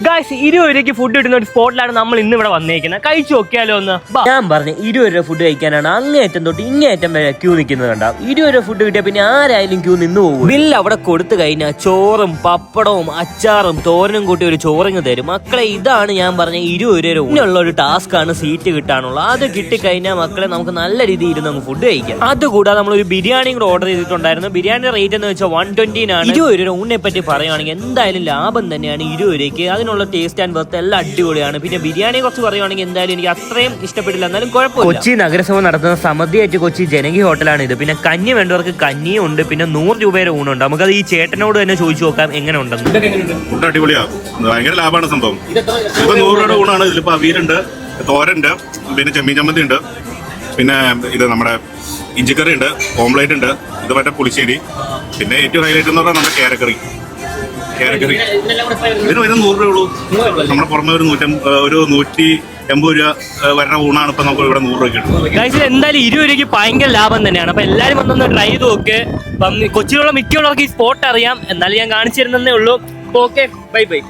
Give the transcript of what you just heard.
Guys 20 രൂപയ്ക്ക് food കിട്ടുന്ന ഒരു സ്പോട്ടിലാണ് നമ്മൾ ഇന്ന് ഇവിടെ വന്നേക്കുന്നത്. കഴിച്ചു നോക്കിയാലോ ഒന്ന്. ഞാൻ പറഞ്ഞു 20 രൂപ ഫുഡ് കഴിക്കാനാണ് അങ്ങേയറ്റം തൊട്ട് ഇങ്ങേയറ്റം വരെ ക്യൂ നിൽക്കുന്നത് കണ്ടാ. 20 രൂപ ഫുഡ് കിട്ടിയാൽ പിന്നെ ആരായാലും ക്യൂ നിന്ന് പോകും. ബില്ല് അവിടെ കൊടുത്തു കഴിഞ്ഞാൽ ചോറും പപ്പടവും അച്ചാറും തോരനും കൂട്ടി ഒരു ചോറിങ് തരും. മക്കളെ ഇതാണ് ഞാൻ പറഞ്ഞ 20 രൂപ ഉള്ള ഒരു ടാസ്ക് ആണ് സീറ്റ് കിട്ടാനുള്ളത്. അത് കിട്ടിക്കഴിഞ്ഞാൽ മക്കളെ നമുക്ക് നല്ല രീതിയിൽ ഇരുന്ന് നമുക്ക് ഫുഡ് കഴിക്കാം. അതുകൂടാതെ നമ്മളൊരു ബിരിയാണി കൂടെ ഓർഡർ ചെയ്തിട്ടുണ്ടായിരുന്നു. ബിരിയാണി റേറ്റ് എന്ന് വെച്ചാൽ 120 20 രൂപ ഊണിനെ പറ്റി പറയുകയാണെങ്കിൽ എന്തായാലും ലാഭം തന്നെയാണ് 20 രൂപയ്ക്ക്. അതിനുള്ള ടേസ്റ്റ് ആൻഡ് വർത്ത് എല്ലാം അടിപൊളിയാണ്. പിന്നെ ബിരിയാണിയെ കുറിച്ച് പറയുവാണെങ്കിൽ എന്തായാലും എനിക്ക് അത്രയും ഇഷ്ടപ്പെട്ടില്ല, എന്നാലും കുഴപ്പമില്ല. കൊച്ചി നഗരസഭ നടത്തുന്ന സമൃദ്ധിയായിട്ട് കൊച്ചി ജനകീയ ഹോട്ടലാണ് ഇത്. പിന്നെ കഞ്ഞി വേണ്ടവർക്ക് കഞ്ഞിയും ഉണ്ട്. പിന്നെ 100 രൂപയുടെ ഊണുണ്ട്. നമുക്കത് ഈ ചേട്ടനോട് തന്നെ ചോദിച്ചു നോക്കാം എങ്ങനെ ഉണ്ടെന്ന്. ഫുഡ് അടിപൊളിയാണ്, ഭയങ്കര ലാഭമാണ് സംഭവം. ഇപ്പൊ 100 രൂപയുടെ ഊണാണ്. ഇതിലിപ്പോ അവിയലുണ്ട്, തോരനുണ്ട്, പിന്നെ ചെമ്മീൻ ചമ്മന്തി ഉണ്ട്, പിന്നെ ഇത് നമ്മുടെ ഇഞ്ചിക്കറി ഉണ്ട്, ഓംലേറ്റ് ഉണ്ട്, ഇത് മറ്റേ പുളിശ്ശേരി, പിന്നെ ഏറ്റവും ഹൈലൈറ്റ് എന്ന് പറഞ്ഞാൽ നമ്മുടെ കേരക്കറി. ഇതിന് വരുന്ന 100 രൂപ ഉള്ളൂ. നമ്മുടെ പുറമെ ഒരു 180 രൂപ വരുന്ന ഊണാണ് ഇപ്പൊ നമുക്ക് ഇവിടെ 100 രൂപ കിട്ടും. എന്തായാലും 20 രൂപയ്ക്ക് ഭയങ്കര ലാഭം തന്നെയാണ്. അപ്പൊ എല്ലാവരും വന്നൊന്ന് ട്രൈ ചെയ്ത് നോക്ക്. കൊച്ചിയിലുള്ള മിക്കുള്ളവർക്ക് ഈ സ്പോട്ട് അറിയാം, എന്നാലും ഞാൻ കാണിച്ചു തരുന്നതേ ഉള്ളൂ. Okay, bye bye.